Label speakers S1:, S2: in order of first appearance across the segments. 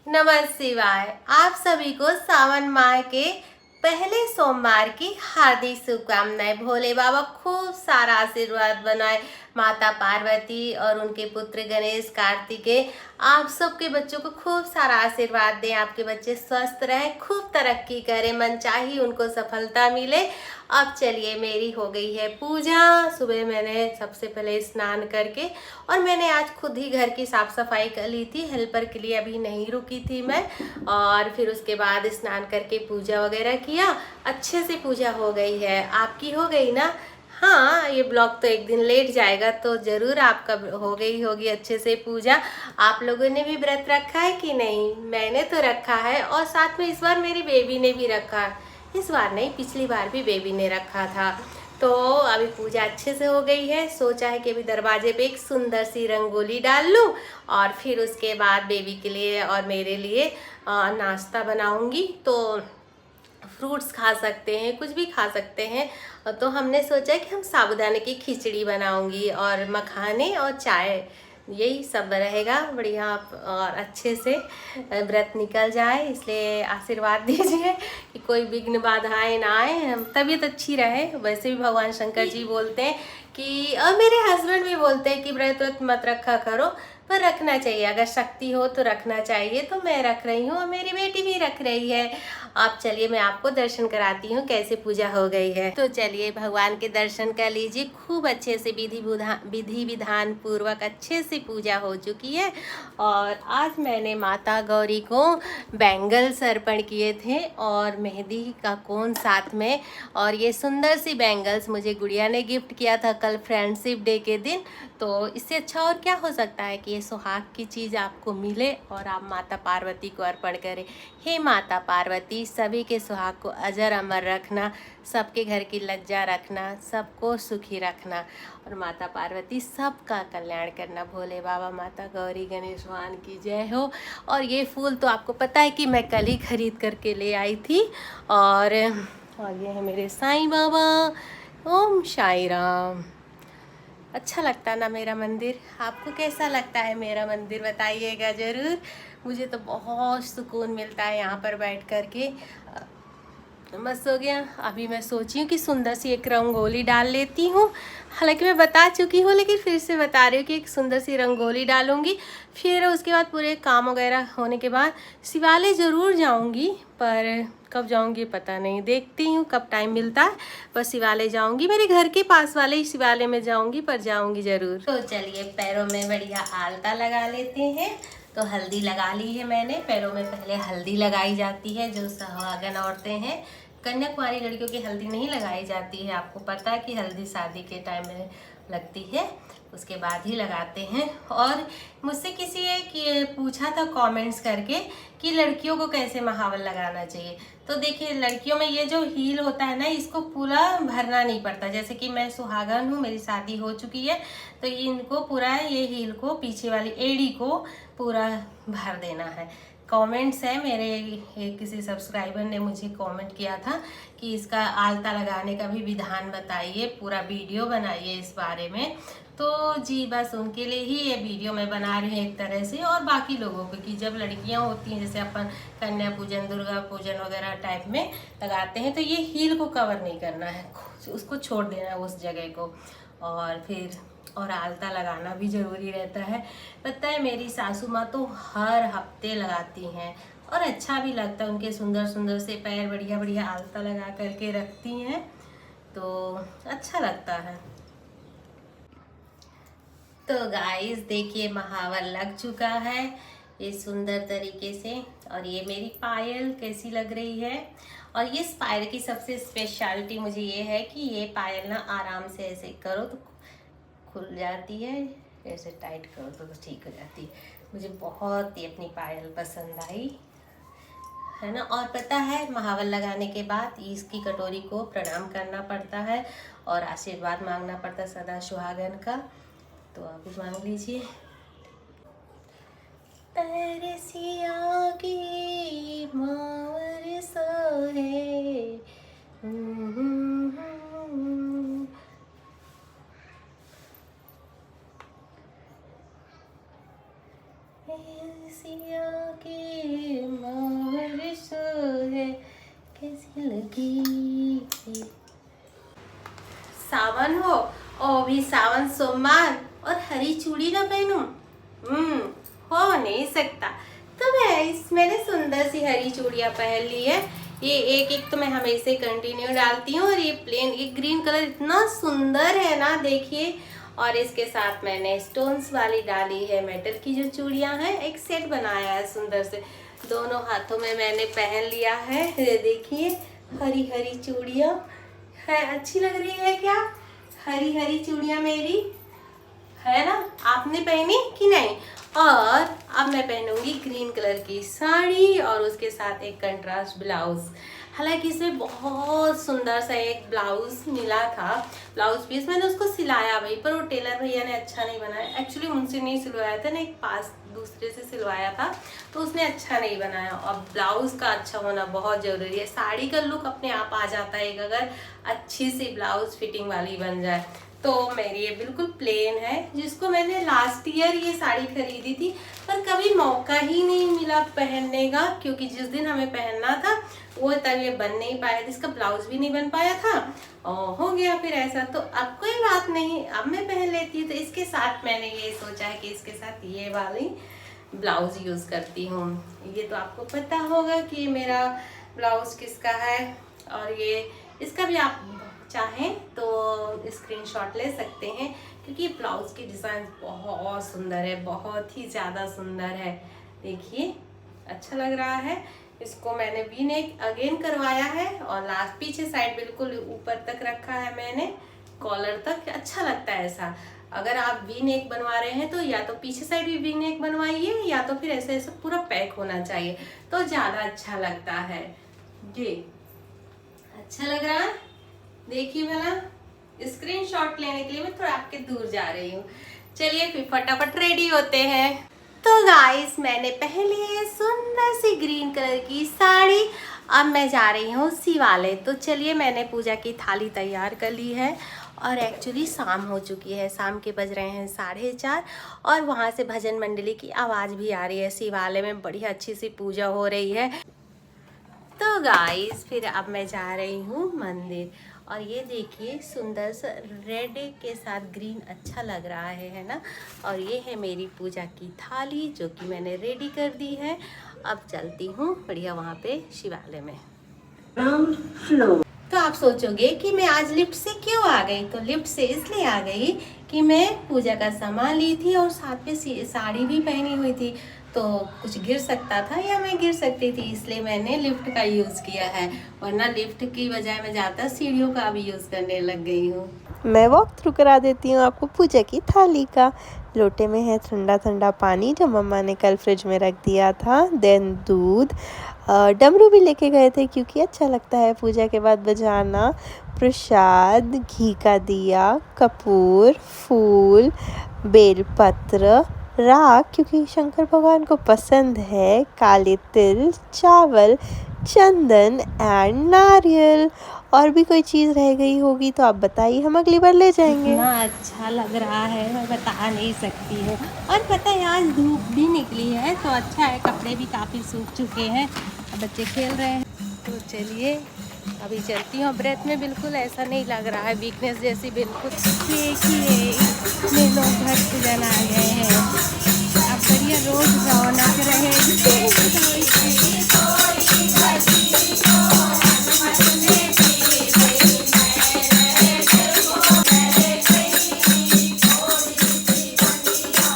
S1: नमः शिवाय। आप सभी को सावन माह के पहले सोमवार की हार्दिक शुभकामनाएं। भोले बाबा खूब सारा आशीर्वाद बनाए, माता पार्वती और उनके पुत्र गणेश कार्तिकेय आप सबके बच्चों को खूब सारा आशीर्वाद दें। आपके बच्चे स्वस्थ रहें, खूब तरक्की करें, मनचाही उनको सफलता मिले। अब चलिए, मेरी हो गई है पूजा। सुबह मैंने सबसे पहले स्नान करके और मैंने आज खुद ही घर की साफ सफाई कर ली थी, हेल्पर के लिए अभी नहीं रुकी थी मैं। और फिर उसके बाद स्नान करके पूजा वगैरह किया। अच्छे से पूजा हो गई है। आपकी हो गई ना? हाँ, ये ब्लॉग तो एक दिन लेट जाएगा, तो ज़रूर आपका हो गई होगी अच्छे से पूजा। आप लोगों ने भी व्रत रखा है कि नहीं? मैंने तो रखा है, और साथ में इस बार मेरी बेबी ने भी रखा। इस बार नहीं, पिछली बार भी बेबी ने रखा था। तो अभी पूजा अच्छे से हो गई है। सोचा है कि अभी दरवाजे पे एक सुंदर सी रंगोली डाल लूँ और फिर उसके बाद बेबी के लिए और मेरे लिए नाश्ता बनाऊंगी। तो फ्रूट्स खा सकते हैं, कुछ भी खा सकते हैं। तो हमने सोचा कि हम साबूदाने की खिचड़ी बनाऊंगी और मखाने और चाय, यही सब रहेगा बढ़िया। और अच्छे से व्रत निकल जाए, इसलिए आशीर्वाद दीजिए कि कोई विघ्न बाधाएं ना आए, तबीयत अच्छी रहे। वैसे भी भगवान शंकर जी बोलते हैं कि, और मेरे हस्बैंड भी बोलते हैं कि व्रत मत रखा करो, पर रखना चाहिए। अगर शक्ति हो तो रखना चाहिए। तो मैं रख रही हूँ और मेरी बेटी भी रख रही है। अब चलिए, मैं आपको दर्शन कराती हूँ कैसे पूजा हो गई है। तो चलिए, भगवान के दर्शन कर लीजिए। खूब अच्छे से विधि विधान पूर्वक अच्छे से पूजा हो चुकी है। और आज मैंने माता गौरी को बैंगल्स अर्पण किए थे और मेहंदी का कोन साथ में। और ये सुंदर सी बैंगल्स मुझे गुड़िया ने गिफ्ट किया था कल फ्रेंडशिप डे के दिन। तो इससे अच्छा और क्या हो सकता है कि ये सुहाग की चीज़ आपको मिले और आप माता पार्वती को अर्पण करें। हे माता पार्वती, सभी के सुहाग को अजर अमर रखना, सबके घर की लज्जा रखना, सबको सुखी रखना, और माता पार्वती सबका कल्याण करना। भोले बाबा, माता गौरी, गणेश भगवान की जय हो। और ये फूल तो आपको पता है कि मैं कल ही खरीद करके ले आई थी। और ये है मेरे साईं बाबा। ओम साई राम। अच्छा लगता ना मेरा मंदिर? आपको कैसा लगता है मेरा मंदिर? बताइएगा ज़रूर। मुझे तो बहुत सुकून मिलता है यहाँ पर बैठ कर के। मस्त हो गया। अभी मैं सोची हूँ कि सुंदर सी एक रंगोली डाल लेती हूँ। हालांकि मैं बता चुकी हूँ, लेकिन फिर से बता रही हूँ कि एक सुंदर सी रंगोली डालूंगी। फिर उसके बाद पूरे काम वगैरह होने के बाद शिवालय ज़रूर जाऊँगी, पर कब जाऊँगी पता नहीं, देखती हूँ कब टाइम मिलता है। बस शिवालय जाऊँगी, मेरे घर के पास वाले ही शिवालय में जाऊँगी, पर जाऊँगी ज़रूर। तो चलिए, पैरों में बढ़िया आलता लगा लेते हैं। तो हल्दी लगा ली है मैंने। पैरों में पहले हल्दी लगाई जाती है, जो सुहागन औरतें हैं। कन्याकुमारी लड़कियों की हल्दी नहीं लगाई जाती है। आपको पता है कि हल्दी शादी के टाइम में लगती है, उसके बाद ही लगाते हैं। और मुझसे किसी ने पूछा था कमेंट्स करके कि लड़कियों को कैसे महावर लगाना चाहिए। तो देखिए, लड़कियों में ये जो हील होता है ना, इसको पूरा भरना नहीं पड़ता। जैसे कि मैं सुहागन हूँ, मेरी शादी हो चुकी है, तो इनको पूरा ये हील को, पीछे वाली एड़ी को पूरा भर देना है। कमेंट्स है मेरे, किसी सब्सक्राइबर ने मुझे कमेंट किया था कि इसका आलता लगाने का भी विधान बताइए, पूरा वीडियो बनाइए इस बारे में। तो जी, बस उनके लिए ही ये वीडियो मैं बना रही हूँ एक तरह से। और बाकी लोगों को, कि जब लड़कियां होती हैं, जैसे अपन कन्या पूजन, दुर्गा पूजन वगैरह टाइप में लगाते हैं, तो ये हील को कवर नहीं करना है, उसको छोड़ देना है उस जगह को। और फिर आलता लगाना भी ज़रूरी रहता है। पता है, मेरी सासू माँ तो हर हफ्ते लगाती हैं और अच्छा भी लगता है। उनके सुंदर सुंदर से पैर बढ़िया बढ़िया आलता लगा करके रखती हैं, तो अच्छा लगता है। तो गाइस देखिए, महावर लग चुका है ये सुंदर तरीके से। और ये मेरी पायल कैसी लग रही है। और ये इस पायल की सबसे स्पेशलिटी मुझे ये है कि ये पायल ना आराम से ऐसे करो तो खुल जाती है, ऐसे टाइट करो तो ठीक हो जाती है। मुझे बहुत ही अपनी पायल पसंद आई है ना। और पता है, महावर लगाने के बाद इसकी कटोरी को प्रणाम करना पड़ता है और आशीर्वाद मांगना पड़ता है सदा सुहागन का। तो आप भी मांग लीजिए। तरसिया की मावर सोहे, तरसिया की सावन हो और वो भी सावन सोमवार और हरी चूड़ी ना पहनूं, हो नहीं सकता। तो मैंने सुंदर सी हरी चूड़ियाँ पहन ली है। ये एक तो मैं हमेशा कंटिन्यू डालती हूँ और ये प्लेन, ये ग्रीन कलर इतना सुंदर है ना, देखिए। और इसके साथ मैंने स्टोन्स वाली डाली है, मेटल की जो चूड़ियाँ हैं, एक सेट बनाया है सुंदर से। दोनों हाथों में मैंने पहन लिया है। ये देखिए हरी हरी चूड़ियाँ है, अच्छी लग रही है क्या? हरी हरी चूड़ियाँ मेरी है ना, आपने पहनी कि नहीं? और अब मैं पहनूंगी ग्रीन कलर की साड़ी और उसके साथ एक कंट्रास्ट ब्लाउज। हालांकि इसमें बहुत सुंदर सा एक ब्लाउज मिला था, ब्लाउज पीस मैंने उसको सिलाया भाई, पर वो टेलर भैया ने अच्छा नहीं बनाया। एक्चुअली उनसे नहीं सिलवाया था ना, एक पास दूसरे से सिलवाया था, तो उसने अच्छा नहीं बनाया। और ब्लाउज का अच्छा होना बहुत ज़रूरी है। साड़ी का लुक अपने आप आ जाता है अगर अच्छी सी ब्लाउज फिटिंग वाली बन जाए। तो मेरी ये बिल्कुल प्लेन है, जिसको मैंने लास्ट ईयर ये साड़ी खरीदी थी, पर कभी मौका ही नहीं मिला पहनने का, क्योंकि जिस दिन हमें पहनना था वो तब ये बन नहीं पाया था, इसका ब्लाउज भी नहीं बन पाया था और हो गया फिर ऐसा। तो अब कोई बात नहीं, अब मैं पहन लेती हूँ। तो इसके साथ मैंने ये सोचा है कि इसके साथ ये वाली ब्लाउज यूज़ करती हूँ। ये तो आपको पता होगा कि मेरा ब्लाउज किसका है, और ये इसका भी आप चाहें तो स्क्रीनशॉट ले सकते हैं, क्योंकि ब्लाउज की डिज़ाइन बहुत सुंदर है, बहुत ही ज़्यादा सुंदर है। देखिए अच्छा लग रहा है। इसको मैंने वी नेक अगेन करवाया है और लास्ट पीछे साइड बिल्कुल ऊपर तक रखा है मैंने, कॉलर तक। अच्छा लगता है ऐसा। अगर आप वी नेक बनवा रहे हैं तो या तो पीछे साइड भी वी नेक बनवाइए, या तो फिर ऐसे ऐसे पूरा पैक होना चाहिए, तो ज़्यादा अच्छा लगता है। जी अच्छा लग रहा है, देखिए भला। स्क्रीनशॉट लेने के लिए मैं थोड़ा आपके दूर जा रही हूँ। चलिए फिर फटाफट रेडी होते हैं। तो गाइस मैंने पहन ली है सुंदर सी ग्रीन कलर की साड़ी। अब मैं जा रही हूँ शिवालय। तो चलिए, मैंने पूजा की थाली तैयार कर ली है और एक्चुअली शाम हो चुकी है, शाम के बज रहे हैं 4:30 और वहाँ से भजन मंडली की आवाज़ भी आ रही है। शिवालय में बढ़िया अच्छी सी पूजा हो रही है। तो गाइस फिर अब मैं जा रही हूँ मंदिर, और ये देखिए सुंदर सा रेड के साथ ग्रीन अच्छा लग रहा है ना। और ये है मेरी पूजा की थाली जो कि मैंने रेडी कर दी है। अब चलती हूँ बढ़िया वहाँ पे शिवालय में। तो आप सोचोगे कि मैं आज लिफ्ट से क्यों आ गई? तो लिफ्ट से इसलिए आ गई कि मैं पूजा का सामान ली थी और साथ में साड़ी भी पहनी हुई थी, तो कुछ गिर सकता था या मैं गिर सकती थी, इसलिए मैंने लिफ्ट का यूज़ किया है। वरना लिफ्ट की बजाय मैं ज़्यादा सीढ़ियों का भी यूज़ करने लग गई हूँ।
S2: मैं वॉक थ्रू करा देती हूँ आपको पूजा की थाली का। लोटे में है ठंडा ठंडा पानी जो मम्मा ने कल फ्रिज में रख दिया था। देन दूध, डमरू भी लेके गए थे क्योंकि अच्छा लगता है पूजा के बाद बजाना। प्रसाद, घी का दिया, कपूर, फूल, बेलपत्र, राख क्योंकि शंकर भगवान को पसंद है, काले तिल, चावल, चंदन एंड नारियल। और भी कोई चीज़ रह गई होगी तो आप बताइए, हम अगली बार ले जाएंगे।
S1: इतना अच्छा लग रहा है मैं बता नहीं सकती हूँ। और पता है आज धूप भी निकली है तो अच्छा है, कपड़े भी काफ़ी सूख चुके हैं, अब बच्चे खेल रहे हैं। तो चलिए अभी चलती हूँ। ब्रेथ में बिल्कुल ऐसा नहीं लग रहा है, वीकनेस जैसी बिल्कुल। देखिए इतने लोग घर से जन आ गए हैं, अब बढ़िया रोज रौनक रहे।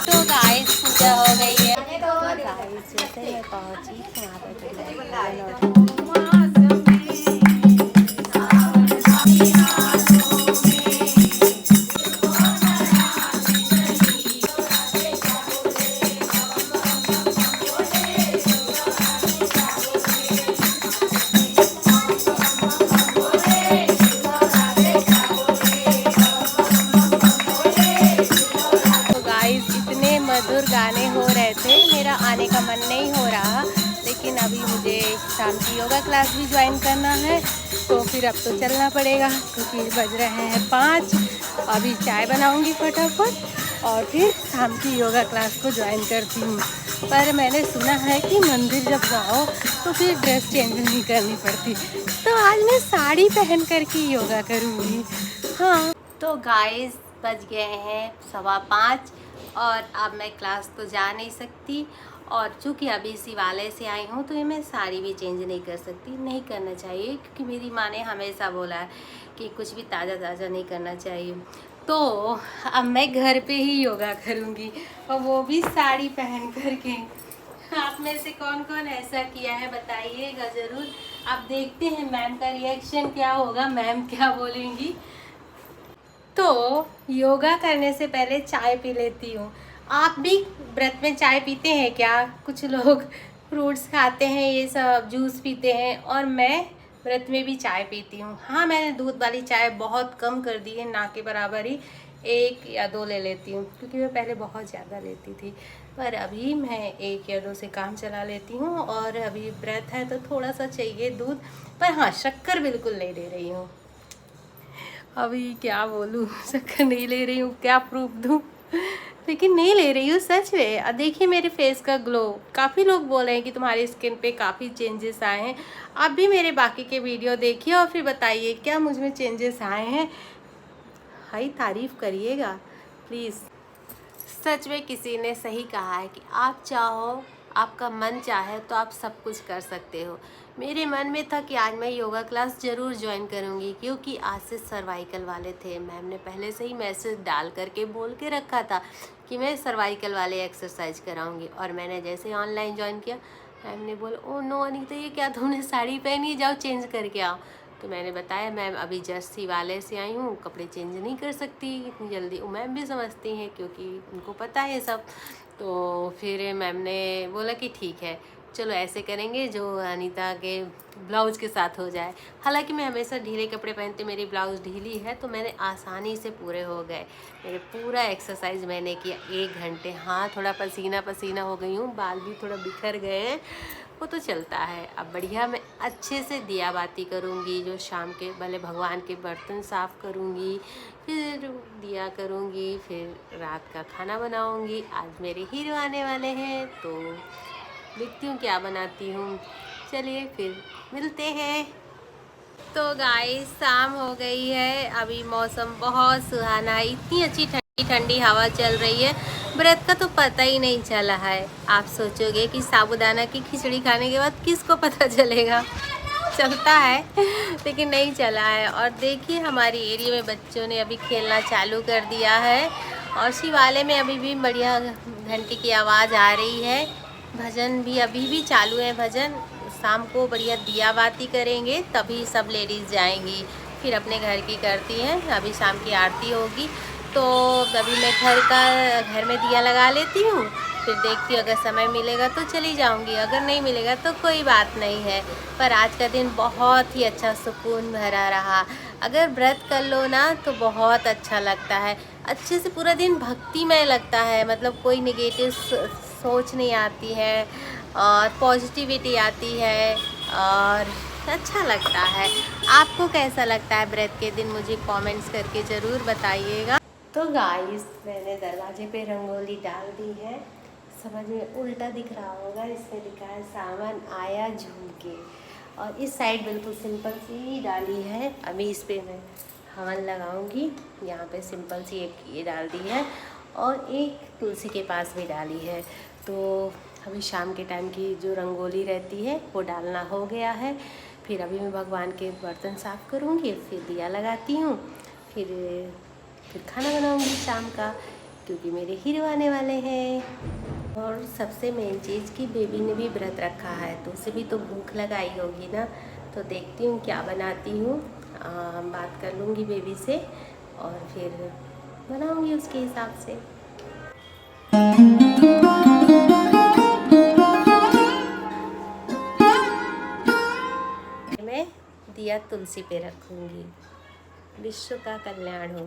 S1: तो गाइस पूजा हो गई है। तो गाइस जैसे मैं पहुंची यहाँ पर मधुर गाने हो रहे थे, मेरा आने का मन नहीं हो रहा, लेकिन अभी मुझे शाम की योगा क्लास भी ज्वाइन करना है, तो फिर अब तो चलना पड़ेगा क्योंकि बज रहे हैं 5। अभी चाय बनाऊंगी फटाफट और फिर शाम की योगा क्लास को ज्वाइन करती हूँ। पर मैंने सुना है कि मंदिर जब जाओ तो फिर ड्रेस चेंज नहीं करनी पड़ती, तो आज मैं साड़ी पहन कर के योगा करूँगी। हाँ तो गाइस बज गए हैं 5:15 और अब मैं क्लास तो जा नहीं सकती। और चूँकि अभी शिवालय से आई हूँ तो ये मैं साड़ी भी चेंज नहीं कर सकती, नहीं करना चाहिए, क्योंकि मेरी माँ ने हमेशा बोला है कि कुछ भी ताज़ा ताज़ा नहीं करना चाहिए। तो अब मैं घर पे ही योगा करूँगी, और वो भी साड़ी पहन कर के। आप में से कौन कौन ऐसा किया है बताइएगा ज़रूर। अब देखते हैं मैम का रिएक्शन क्या होगा, मैम क्या बोलेंगी। तो योगा करने से पहले चाय पी लेती हूँ। आप भी व्रत में चाय पीते हैं क्या? कुछ लोग फ्रूट्स खाते हैं, ये सब जूस पीते हैं, और मैं व्रत में भी चाय पीती हूँ। हाँ, मैंने दूध वाली चाय बहुत कम कर दी है, ना के बराबर ही 1 या 2 ले लेती हूँ, क्योंकि मैं पहले बहुत ज़्यादा लेती थी। पर अभी मैं 1 या 2 से काम चला लेती हूँ, और अभी व्रत है तो थोड़ा सा चाहिए दूध। पर हाँ, शक्कर बिल्कुल नहीं ले रही हूँ। अभी क्या बोलूँ, शक्कर नहीं ले रही हूँ, क्या प्रूफ दूँ, लेकिन नहीं ले रही हूँ सच में। अब देखिए मेरे फेस का ग्लो, काफ़ी लोग बोल रहे हैं कि तुम्हारी स्किन पे काफ़ी चेंजेस आए हैं। आप भी मेरे बाकी के वीडियो देखिए और फिर बताइए क्या मुझ में चेंजेस आए हैं। हाई तारीफ़ करिएगा प्लीज़। सच में किसी ने सही कहा है कि आप चाहो, आपका मन चाहे तो आप सब कुछ कर सकते हो। मेरे मन में था कि आज मैं योगा क्लास ज़रूर ज्वाइन करूँगी, क्योंकि आज से सर्वाइकल वाले थे। मैम ने पहले से ही मैसेज डाल करके बोल के रखा था कि मैं सर्वाइकल वाले एक्सरसाइज कराऊँगी। और मैंने जैसे ऑनलाइन ज्वाइन किया, मैम ने बोला ओ नो अनीता, ये क्या तुमने साड़ी पहनी, जाओ चेंज करके आओ। तो मैंने बताया मैम अभी जस्ट शिवालय से आई हूँ, कपड़े चेंज नहीं कर सकती इतनी जल्दी। वो मैम भी समझती हैं क्योंकि उनको पता है सब। तो फिर मैम ने बोला कि ठीक है चलो ऐसे करेंगे जो अनीता के ब्लाउज़ के साथ हो जाए। हालांकि मैं हमेशा ढीले कपड़े पहनती, मेरी ब्लाउज़ ढीली है तो मैंने आसानी से पूरे हो गए। मेरे पूरा एक्सरसाइज मैंने किया 1 घंटे। हाँ, थोड़ा पसीना पसीना हो गई हूँ, बाल भी थोड़ा बिखर गए हैं, वो तो चलता है। अब बढ़िया मैं अच्छे से दिया बाती करूँगी, जो शाम के पहले भगवान के बर्तन साफ़ करूँगी, फिर दिया करूँगी, फिर रात का खाना बनाऊँगी। आज मेरे हीरो आने वाले हैं तो देखती हूँ क्या बनाती हूँ। चलिए फिर मिलते हैं। तो गाइस शाम हो गई है, अभी मौसम बहुत सुहाना है, इतनी अच्छी ठंडी ठंडी हवा चल रही है। व्रत का तो पता ही नहीं चला है। आप सोचोगे कि साबूदाना की खिचड़ी खाने के बाद किसको पता चलेगा, चलता है, लेकिन नहीं चला है। और देखिए हमारी एरिया में बच्चों ने अभी खेलना चालू कर दिया है, और शिवालय में अभी भी बढ़िया घंटी की आवाज़ आ रही है। भजन भी अभी भी चालू है। भजन शाम को बढ़िया दिया बाती करेंगे, तभी सब लेडीज़ जाएंगी, फिर अपने घर की करती हैं। अभी शाम की आरती होगी तो अभी मैं घर में दिया लगा लेती हूँ, फिर देखती हूँ अगर समय मिलेगा तो चली जाऊँगी, अगर नहीं मिलेगा तो कोई बात नहीं है। पर आज का दिन बहुत ही अच्छा सुकून भरा रहा। अगर व्रत कर लो ना तो बहुत अच्छा लगता है, अच्छे से पूरा दिन भक्तिमय लगता है। मतलब कोई नेगेटिव सोच नहीं आती है और पॉजिटिविटी आती है और अच्छा लगता है। आपको कैसा लगता है व्रत के दिन, मुझे कमेंट्स करके ज़रूर बताइएगा। तो गाइस मैंने दरवाजे पे रंगोली डाल दी है, समझ में उल्टा दिख रहा होगा, इसमें लिखा है सावन आया झूम के। और इस साइड बिल्कुल सिंपल सी डाली है। अभी इस पे मैं हवन लगाऊंगी। यहाँ पे सिंपल सी एक ये डाल दी है और एक तुलसी के पास भी डाली है। तो अभी शाम के टाइम की जो रंगोली रहती है वो डालना हो गया है। फिर अभी मैं भगवान के बर्तन साफ़ करूँगी, फिर दिया लगाती हूँ, फिर खाना बनाऊँगी शाम का, क्योंकि मेरे हीरो आने वाले हैं। और सबसे मेन चीज़ कि बेबी ने भी व्रत रखा है तो उसे भी तो भूख लगाई होगी ना। तो देखती हूँ क्या बनाती हूँ, बात कर लूँगी बेबी से और फिर बनाऊँगी उसके हिसाब से। मैं दिया तुलसी पे रखूँगी। विश्व का कल्याण हो।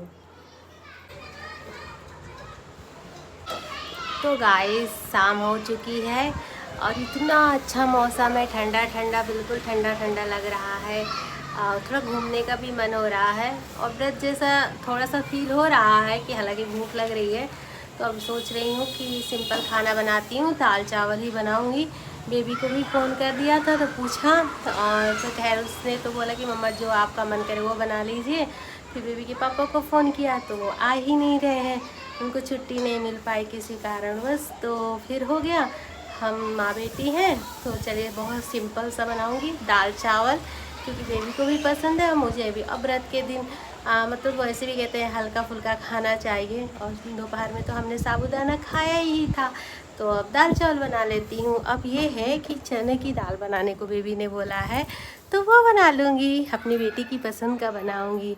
S1: तो गाइस शाम हो चुकी है और इतना अच्छा मौसम है, ठंडा ठंडा, बिल्कुल ठंडा ठंडा लग रहा है। थोड़ा घूमने का भी मन हो रहा है और व्रत जैसा थोड़ा सा फील हो रहा है कि हालांकि भूख लग रही है। तो अब सोच रही हूँ कि सिंपल खाना बनाती हूँ, दाल चावल ही बनाऊँगी। बेबी को भी फ़ोन कर दिया था तो पूछा और तो खैर उसने तो बोला कि मम्मा जो आपका मन करे वो बना लीजिए। फिर बेबी के पापा को फ़ोन किया तो वो आ ही नहीं रहे हैं, उनको छुट्टी नहीं मिल पाई किसी कारणवश। तो फिर हो गया, हम माँ बेटी हैं तो चलिए बहुत सिंपल सा बनाऊंगी दाल चावल, क्योंकि बेबी को भी पसंद है और मुझे भी। अब व्रत के दिन मतलब वैसे भी कहते हैं हल्का फुल्का खाना चाहिए, और दोपहर में तो हमने साबूदाना खाया ही था, तो अब दाल चावल बना लेती हूँ। अब ये है कि चने की दाल बनाने को बेबी ने बोला है, तो वो बना लूँगी, अपनी बेटी की पसंद का बनाऊँगी।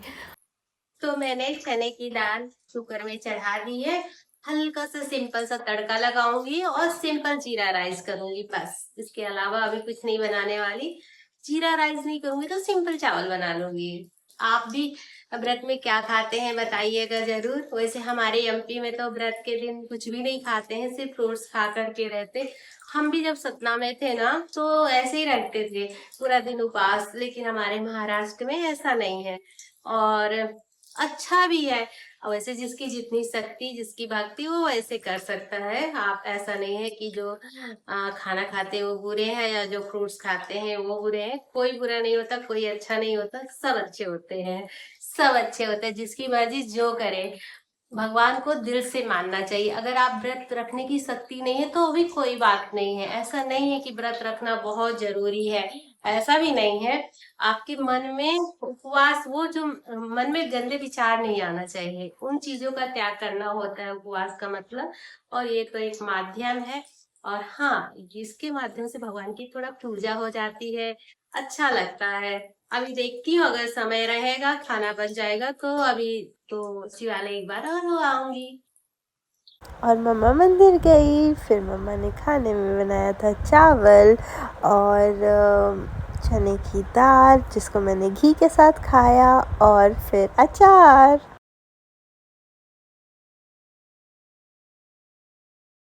S1: तो मैंने चने की दाल कुकर में चढ़ा दी है, हल्का सा सिंपल सा तड़का लगाऊंगी और सिंपल जीरा राइस करूंगी बस। इसके अलावा अभी कुछ नहीं बनाने वाली। जीरा राइस नहीं करूंगी तो सिंपल चावल बना लूंगी। आप भी व्रत में क्या खाते हैं बताइएगा जरूर। वैसे हमारे एमपी में तो व्रत के दिन कुछ भी नहीं खाते हैं, सिर्फ फ्रूट्स खा करके रहते। हम भी जब सतना में थे ना तो ऐसे ही रखते थे, पूरा दिन उपवास। लेकिन हमारे महाराष्ट्र में ऐसा नहीं है और अच्छा भी है। और वैसे जिसकी जितनी शक्ति, जिसकी भक्ति, वो वैसे कर सकता है। आप ऐसा नहीं है कि जो खाना खाते हैं वो बुरे हैं या जो फ्रूट्स खाते हैं वो बुरे हैं। कोई बुरा नहीं होता, कोई अच्छा नहीं होता, सब अच्छे होते हैं, सब अच्छे होते हैं। जिसकी मर्जी जो करे, भगवान को दिल से मानना चाहिए। अगर आप व्रत रखने की शक्ति नहीं है तो भी कोई बात नहीं है। ऐसा नहीं है कि व्रत रखना बहुत जरूरी है, ऐसा भी नहीं है। आपके मन में उपवास, वो जो मन में गंदे विचार नहीं आना चाहिए, उन चीजों का त्याग करना होता है उपवास का मतलब। और ये तो एक माध्यम है, और हाँ, जिसके माध्यम से भगवान की थोड़ा पूजा हो जाती है, अच्छा लगता है। अभी देखती हूँ अगर समय रहेगा, खाना बन जाएगा तो अभी तो शिवालय एक बार और हो आऊंगी।
S2: और मम्मा मंदिर गई, फिर मम्मा ने खाने में बनाया था चावल और चने की दाल, जिसको मैंने घी के साथ खाया, और फिर अचार।